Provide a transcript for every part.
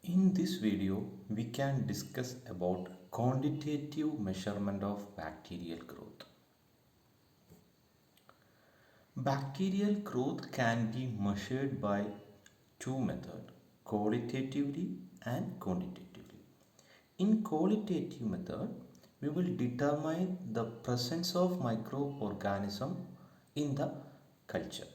In this video, we can discuss about quantitative measurement of bacterial growth. Bacterial growth can be measured by two methods, qualitatively and quantitatively. In qualitative method, we will determine the presence of microorganism in the culture.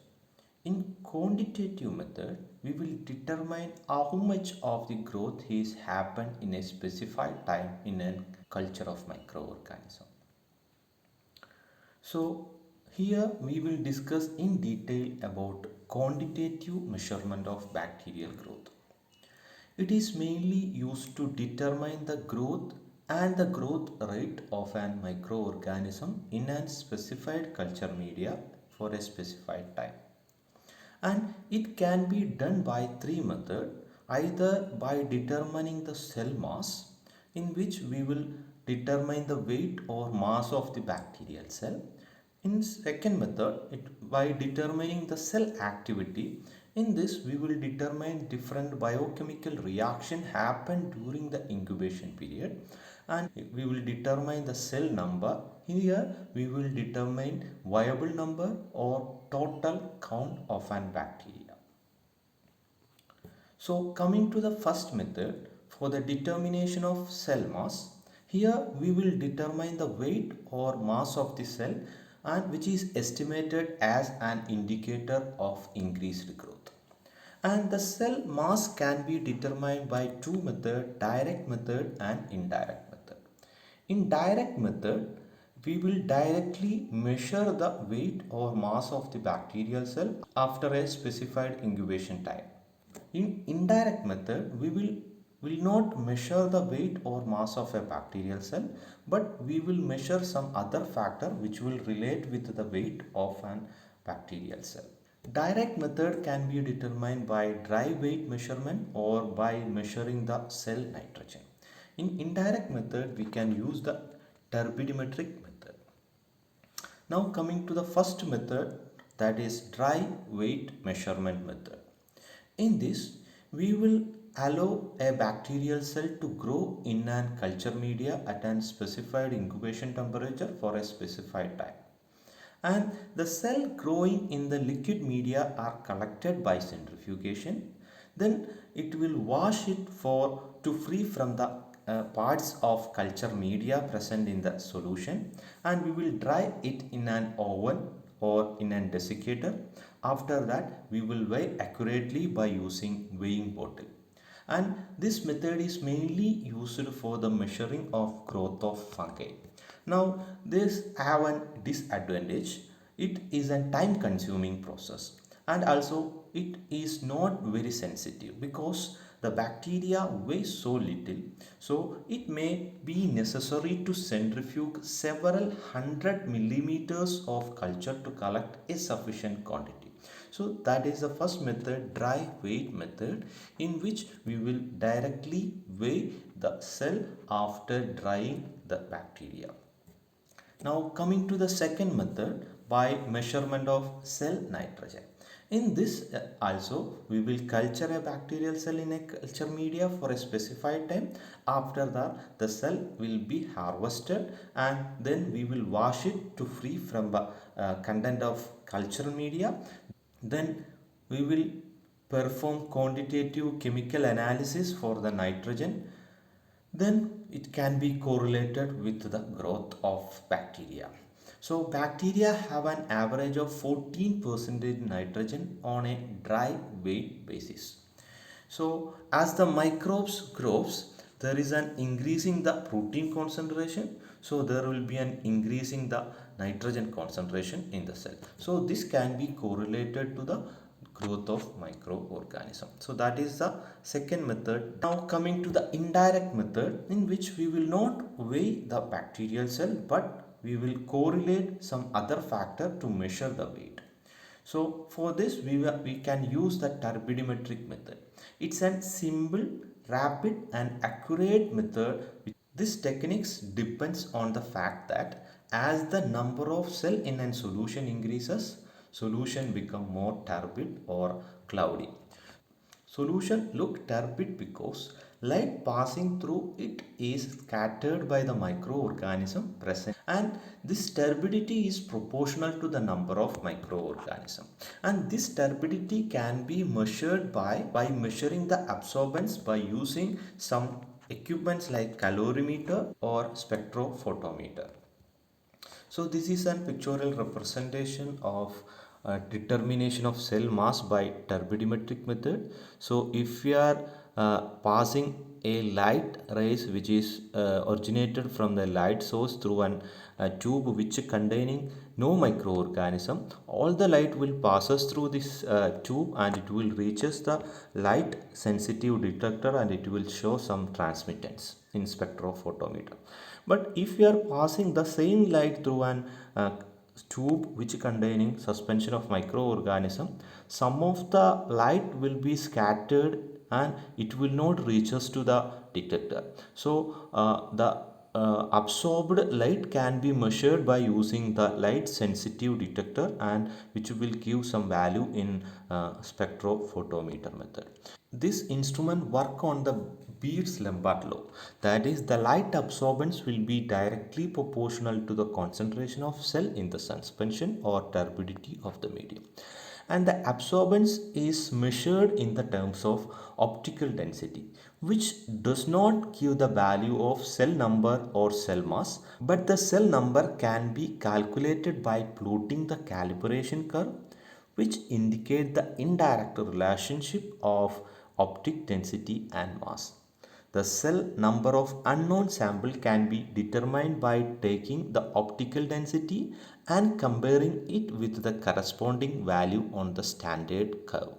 In quantitative method, we will determine how much of the growth is happened in a specified time in a culture of microorganism. So here we will discuss in detail about quantitative measurement of bacterial growth. It is mainly used to determine the growth and the growth rate of an microorganism in a specified culture media for a specified time. And it can be done by three methods, either by determining the cell mass, in which we will determine the weight or mass of the bacterial cell. In second method, by determining the cell activity. In this we will determine different biochemical reaction happen during the incubation period, and we will determine the cell number. Here we will determine viable number or total count of an bacteria. So coming to the first method for the determination of cell mass, here we will determine the weight or mass of the cell, and which is estimated as an indicator of increased growth. And the cell mass can be determined by two methods, direct method and indirect method. In direct method, we will directly measure the weight or mass of the bacterial cell after a specified incubation time. In indirect method, will not measure the weight or mass of a bacterial cell, but we will measure some other factor which will relate with the weight of an bacterial cell. Direct method can be determined by dry weight measurement or by measuring the cell nitrogen. In indirect method, we can use the turbidimetric method. Now coming to the first method, that is dry weight measurement method. In this, we will allow a bacterial cell to grow in a culture media at a specified incubation temperature for a specified time. And the cell growing in the liquid media are collected by centrifugation. Then it will wash it for to free from the parts of culture media present in the solution, and we will dry it in an oven or in a desiccator. After that we will weigh accurately by using weighing bottle, and this method is mainly used for the measuring of growth of fungi. Now this have a disadvantage. It is a time consuming process, and also it is not very sensitive because the bacteria weigh so little, so it may be necessary to centrifuge several hundred millimeters of culture to collect a sufficient quantity. So that is the first method, dry weight method, in which we will directly weigh the cell after drying the bacteria. Now coming to the second method, by measurement of cell nitrogen. In this also we will culture a bacterial cell in a culture media for a specified time. After that the cell will be harvested, and then we will wash it to free from the content of cultural media. Then we will perform quantitative chemical analysis for the nitrogen. Then it can be correlated with the growth of bacteria. So bacteria have an average of 14% nitrogen on a dry weight basis. So as the microbes grows, there is an increasing the protein concentration, so there will be an increasing the nitrogen concentration in the cell. So this can be correlated to the growth of microorganism. So that is the second method. Now coming to the indirect method, in which we will not weigh the bacterial cell, but we will correlate some other factor to measure the weight. So for this we can use the turbidimetric method. It's a simple, rapid and accurate method. This techniques depends on the fact that as the number of cell in a solution increases, solution become more turbid or cloudy. Solution look turbid because light passing through it is scattered by the microorganism present, and this turbidity is proportional to the number of microorganisms, and this turbidity can be measured by measuring the absorbance by using some equipments like calorimeter or spectrophotometer. So this is an pictorial representation of determination of cell mass by turbidimetric method. So if we are passing a light rays which is originated from the light source through a tube which containing no microorganism, all the light will passes through this tube and it will reaches the light sensitive detector and it will show some transmittance in spectrophotometer. But if we are passing the same light through an tube which containing suspension of microorganism, some of the light will be scattered and it will not reach us to the detector. So the absorbed light can be measured by using the light sensitive detector, and which will give some value in spectrophotometer method. This instrument work on the Beer's Lombard law, that is the light absorbance will be directly proportional to the concentration of cell in the suspension or turbidity of the medium, and the absorbance is measured in the terms of optical density, which does not give the value of cell number or cell mass, but the cell number can be calculated by plotting the calibration curve which indicate the indirect relationship of optic density and mass. The cell number of unknown sample can be determined by taking the optical density and comparing it with the corresponding value on the standard curve.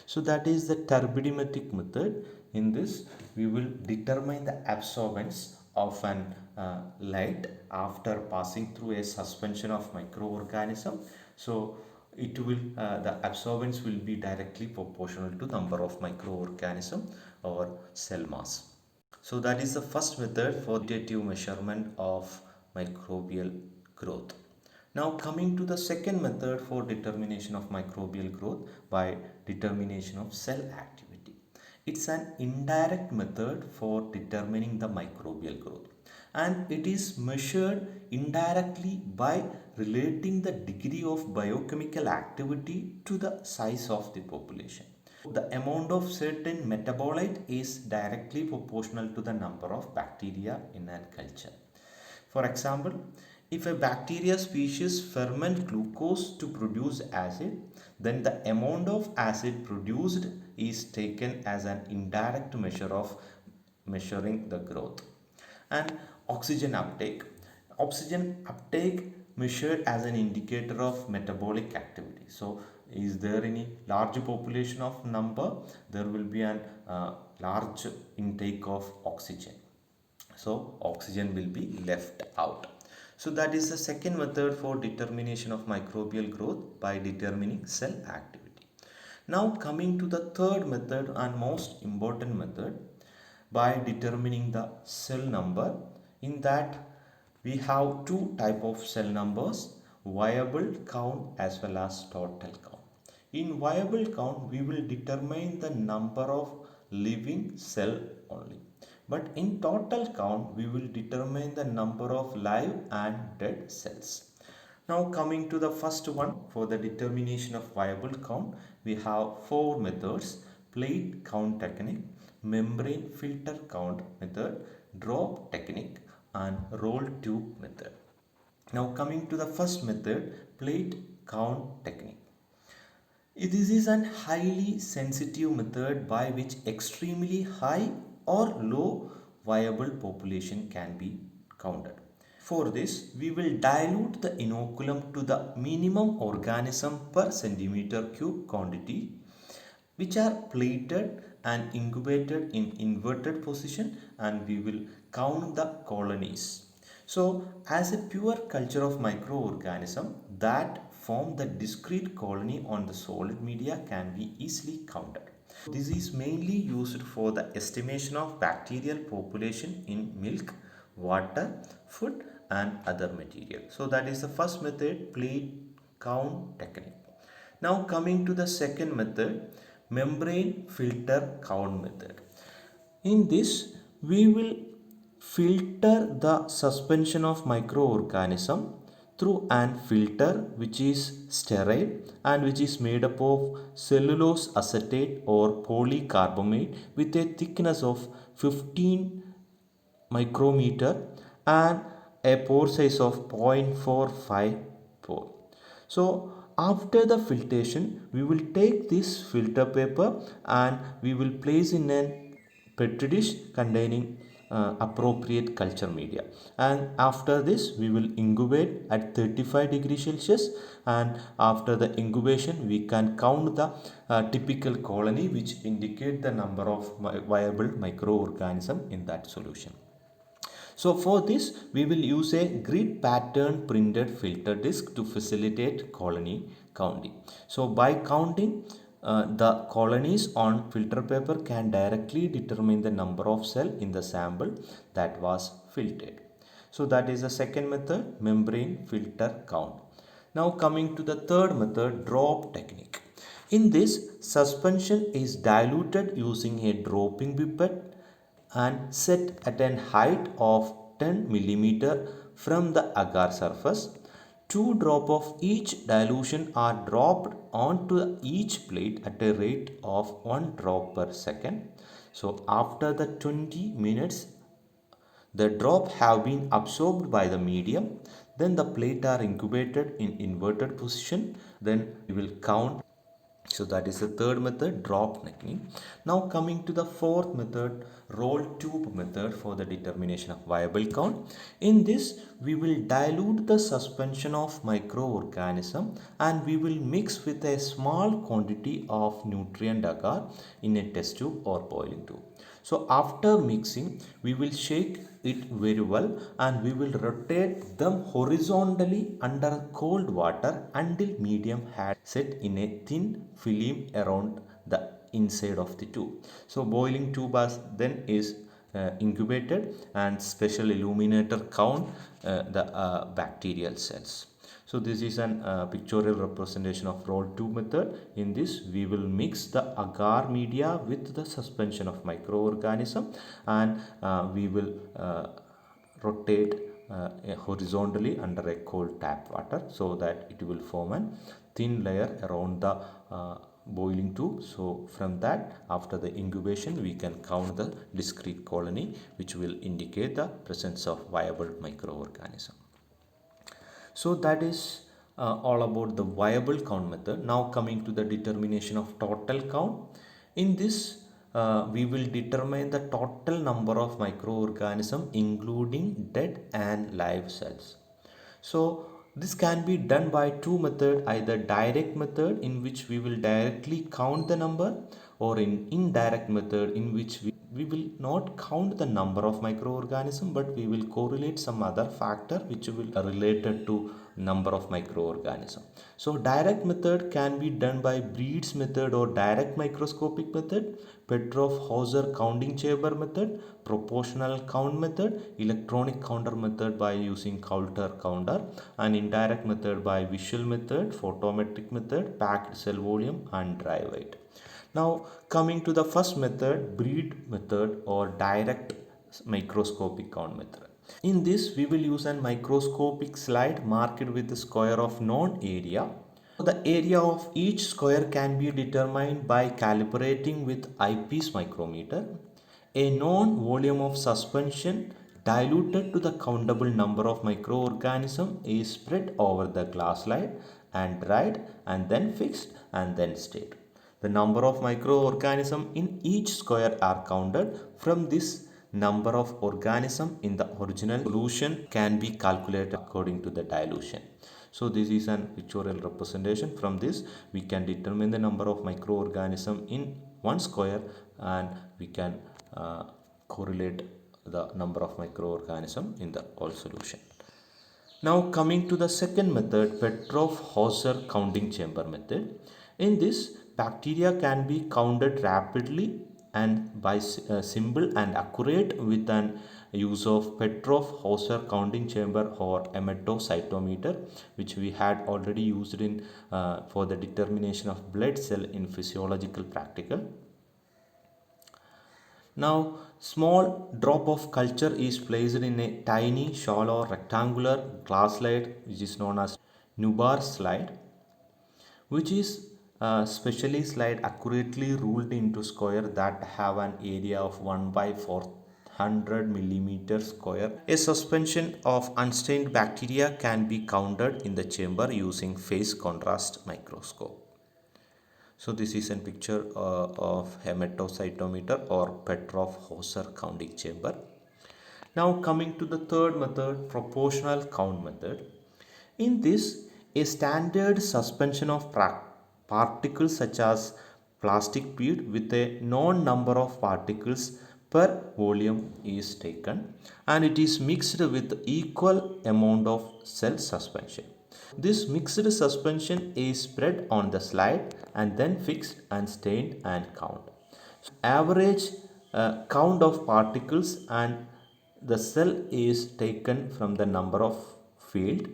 So that is the turbidimetric method. In this, we will determine the absorbance of an light after passing through a suspension of microorganism. So it will the absorbance will be directly proportional to number of microorganism or cell mass. So that is the first method for quantitative measurement of microbial growth. Now coming to the second method for determination of microbial growth by determination of cell activity. It's an indirect method for determining the microbial growth, and it is measured indirectly by relating the degree of biochemical activity to the size of the population. The amount of certain metabolite is directly proportional to the number of bacteria in a culture. For example, if a bacteria species ferment glucose to produce acid, then the amount of acid produced is taken as an indirect measure of measuring the growth. And oxygen uptake. Oxygen uptake measured as an indicator of metabolic activity. So is there any large population of number, there will be an large intake of oxygen, so oxygen will be left out. So that is the second method for determination of microbial growth by determining cell activity. Now coming to the third method and most important method by determining the cell number. In that we have two type of cell numbers, viable count as well as total count. In viable count we will determine the number of living cell only, but in total count we will determine the number of live and dead cells. Now coming to the first one, for the determination of viable count, we have four methods: plate count technique, membrane filter count method, drop technique, and roll tube method. Now coming to the first method, plate count technique. This is a highly sensitive method by which extremely high or low viable population can be counted. For this, we will dilute the inoculum to the minimum organism per centimeter cube quantity, which are plated and incubated in inverted position, and we will count the colonies. So as a pure culture of microorganism that form the discrete colony on the solid media can be easily counted. This is mainly used for the estimation of bacterial population in milk, water, food and other material. So that is the first method, plate count technique. Now coming to the second method, membrane filter count method. In this, we will filter the suspension of microorganism through an filter which is sterile and which is made up of cellulose acetate or polycarbonate with a thickness of 15 micrometer and a pore size of 0.45 pore. So after the filtration we will take this filter paper and we will place in a petri dish containing appropriate culture media, and after this we will incubate at 35 degrees Celsius, and after the incubation we can count the typical colony which indicate the number of viable microorganism in that solution. So for this, we will use a grid pattern printed filter disk to facilitate colony counting. So by counting the colonies on filter paper can directly determine the number of cell in the sample that was filtered. So that is the second method, membrane filter count. Now coming to the third method, drop technique. In this, suspension is diluted using a dropping pipette and set at an height of 10 millimeter from the agar surface. Two drops of each dilution are dropped onto each plate at a rate of 1 drop per second. So after the 20 minutes the drop have been absorbed by the medium, then the plate are incubated in inverted position, then we will count. So that is the third method, drop technique. Now coming to the fourth method, roll tube method for the determination of viable count. In this we will dilute the suspension of microorganism and we will mix with a small quantity of nutrient agar in a test tube or boiling tube. So after mixing, we will shake it very well and we will rotate them horizontally under cold water until medium had set in a thin film around the inside of the tube. So boiling tube as then is incubated and special illuminator count the bacterial cells. So this is an pictorial representation of roll tube method. In this we will mix the agar media with the suspension of microorganism and we will rotate horizontally under a cold tap water so that it will form a thin layer around the boiling tube. So from that, after the incubation we can count the discrete colony which will indicate the presence of viable microorganism. So that is all about the viable count method. Now coming to the determination of total count. In this we will determine the total number of microorganisms including dead and live cells. So this can be done by two methods, either direct method in which we will directly count the number, or in indirect method in which we will not count the number of microorganisms but we will correlate some other factor which will related to number of microorganisms. So direct method can be done by Breed's method or direct microscopic method, Petrov-Hauser counting chamber method, proportional count method, electronic counter method by using Coulter counter, and indirect method by visual method, photometric method, packed cell volume and dry weight. Now coming to the first method, Breed method or direct microscopic count method. In this we will use a microscopic slide marked with the square of known area. The area of each square can be determined by calibrating with eyepiece micrometer. A known volume of suspension diluted to the countable number of microorganisms is spread over the glass slide and dried and then fixed and then stayed. The number of microorganisms in each square are counted. From this, number of organisms in the original solution can be calculated according to the dilution. So this is an pictorial representation. From this we can determine the number of microorganisms in one square and we can correlate the number of microorganisms in the whole solution. Now coming to the second method, Petrov-Hauser counting chamber method. In this, bacteria can be counted rapidly and by simple and accurate with an use of Petrov-Hauser counting chamber or emetocytometer, which we had already used in for the determination of blood cell in physiological practical. Now, small drop of culture is placed in a tiny, shallow, rectangular glass slide, which is known as Nubar slide, which is specially slide accurately ruled into square that have an area of 1 by 400 millimeter square. A suspension of unstained bacteria can be counted in the chamber using phase contrast microscope. So this is a picture of hematocytometer or Petrov-Hauser counting chamber. Now coming to the third method, proportional count method. In this, a standard suspension of particles such as plastic bead with a known number of particles per volume is taken and it is mixed with equal amount of cell suspension. This mixed suspension is spread on the slide and then fixed and stained and count. Average count of particles and the cell is taken from the number of field.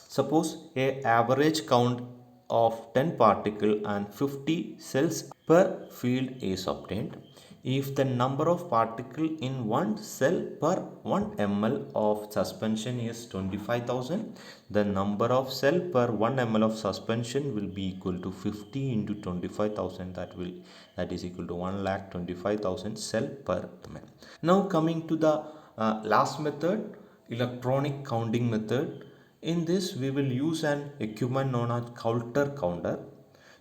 Suppose a average count of 10 particle and 50 cells per field is obtained. If the number of particle in one cell per 1 ml of suspension is 25,000, the number of cell per 1 ml of suspension will be equal to 50 into 25,000, that is equal to 1,25,000 cell per ml. Now coming to the last method, electronic counting method. In this we will use an equipment known as Coulter counter.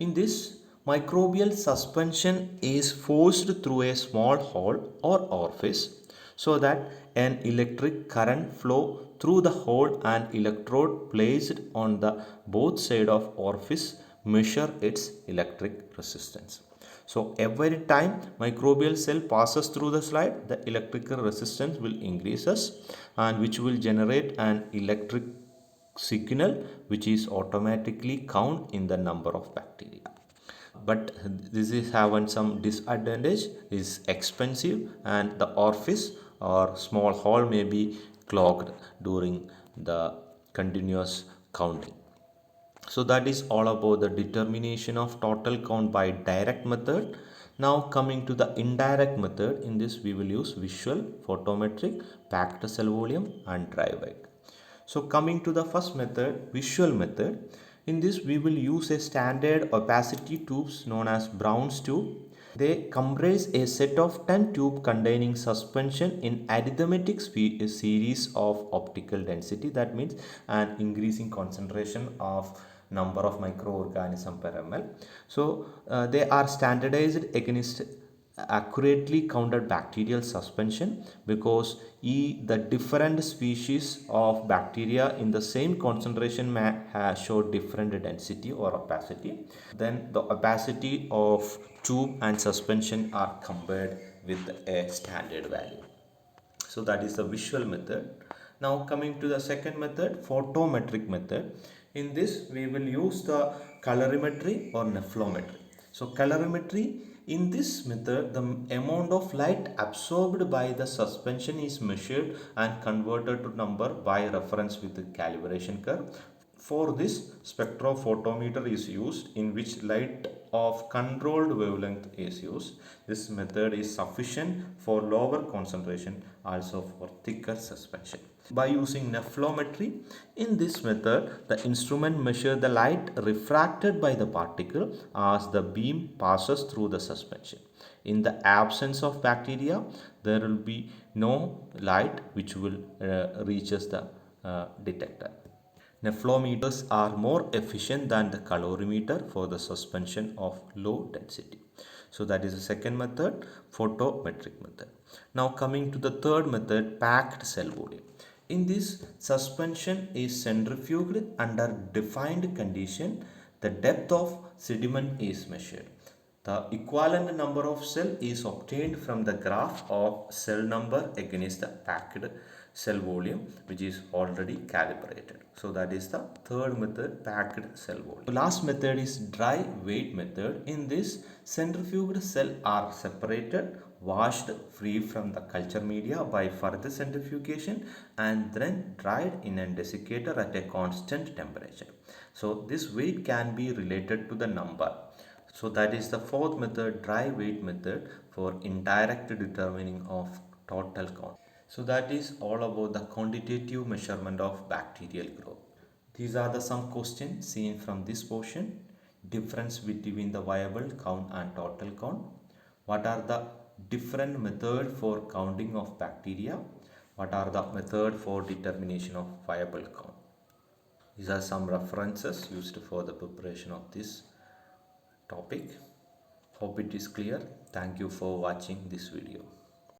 In this, microbial suspension is forced through a small hole or orifice so that an electric current flow through the hole and electrode placed on the both side of orifice measure its electric resistance. So every time microbial cell passes through the slide, the electrical resistance will increases and which will generate an electric signal which is automatically count in the number of bacteria. But this is having some disadvantage, is expensive and the orifice or small hole may be clogged during the continuous counting. So that is all about the determination of total count by direct method. Now coming to the indirect method, in this we will use visual, photometric, packed cell volume and dry weight. So coming to the first method, visual method, in this we will use a standard opacity tubes known as Brown's tube. They comprise a set of 10 tube containing suspension in arithmetic series of optical density. That means an increasing concentration of number of microorganism per ml. So they are standardized against accurately counted bacterial suspension because the different species of bacteria in the same concentration may show different density or opacity. Then the opacity of tube and suspension are compared with a standard value. So that is the visual method. Now coming to the second method, photometric method. In this we will use the colorimetry or nephelometry. So colorimetry, in this method the amount of light absorbed by the suspension is measured and converted to number by reference with the calibration curve. For this, spectrophotometer is used in which light of controlled wavelength is used. This method is sufficient for lower concentration, also for thicker suspension. By using nephelometry, in this method, the instrument measures the light refracted by the particle as the beam passes through the suspension. In the absence of bacteria, there will be no light which will reaches the detector. Nephelometers are more efficient than the colorimeter for the suspension of low density. So that is the second method, photometric method. Now coming to the third method, packed cell volume. In this, suspension is centrifuged under defined condition. The depth of sediment is measured. The equivalent number of cell is obtained from the graph of cell number against the packed cell volume, which is already calibrated. So that is the third method, packed cell volume. The last method is dry weight method. In this, centrifuged cell are separated, washed free from the culture media by further centrifugation, and then dried in a desiccator at a constant temperature. So this weight can be related to the number. So that is the fourth method, dry weight method, for indirect determining of total count. So that is all about the quantitative measurement of bacterial growth. These are the some questions seen from this portion. Difference between the viable count and total count. What are the different method for counting of bacteria? What are the method for determination of viable count? These are some references used for the preparation of this topic. Hope it is clear. Thank you for watching this video.